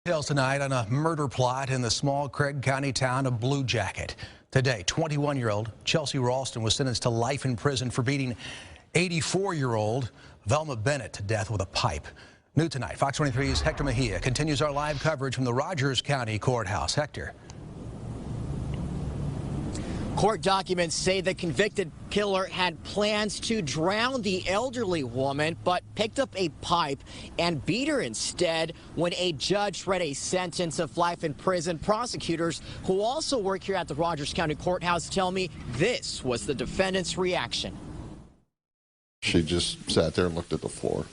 Details tonight on a murder plot in the small Craig County town of Blue Jacket. Today, 21-year-old Chelsea Ralston was sentenced to life in prison for beating 84-year-old Velma Bennett to death with a pipe. New tonight, Fox 23's Hector Mejia continues our live coverage from the Rogers County Courthouse. Hector. Court documents say the convicted killer had plans to drown the elderly woman, but picked up a pipe and beat her instead when a judge read a sentence of life in prison. Prosecutors who also work here at the Rogers County Courthouse tell me this was the defendant's reaction. She just sat there and looked at the floor.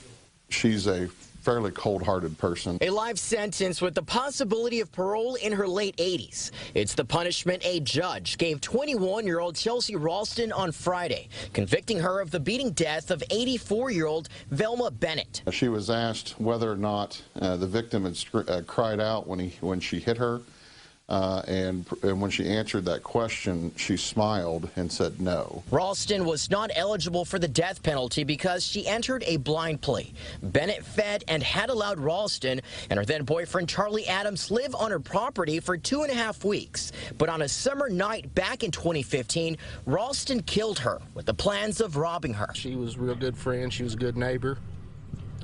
She's a fairly cold-hearted person. A life sentence with the possibility of parole in her late 80s. It's the punishment a judge gave 21-year-old Chelsea Ralston on Friday, convicting her of the beating death of 84-year-old Velma Bennett. She was asked whether or not the victim had cried out when she hit her, and when she answered that question, she smiled and said no. Ralston was not eligible for the death penalty because she entered a blind plea. Bennett fed and had allowed Ralston and her then boyfriend Charlie Adams live on her property for 2.5 weeks. But on a summer night back in 2015, Ralston killed her with the plans of robbing her. She was a real good friend. She was a good neighbor,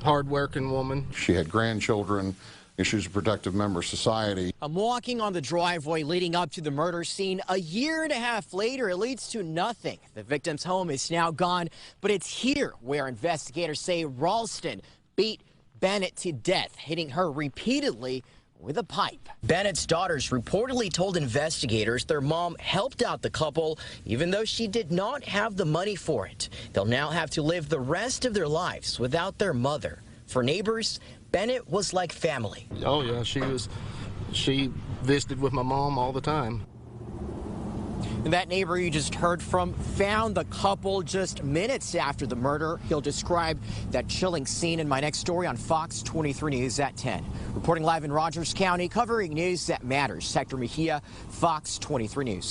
hard-working woman. She had grandchildren. She was a protective member of society. I'm walking on the driveway leading up to the murder scene. A year and a half later, it leads to nothing. The victim's home is now gone, but it's here where investigators say Ralston beat Bennett to death, hitting her repeatedly with a pipe. Bennett's daughters reportedly told investigators their mom helped out the couple, even though she did not have the money for it. They'll now have to live the rest of their lives without their mother. For neighbors, Bennett was like family. Oh yeah, she visited with my mom all the time. And that neighbor you just heard from found the couple just minutes after the murder. He'll describe that chilling scene in my next story on Fox 23 News at 10. Reporting live in Rogers County, covering news that matters. Hector Mejia, Fox 23 News.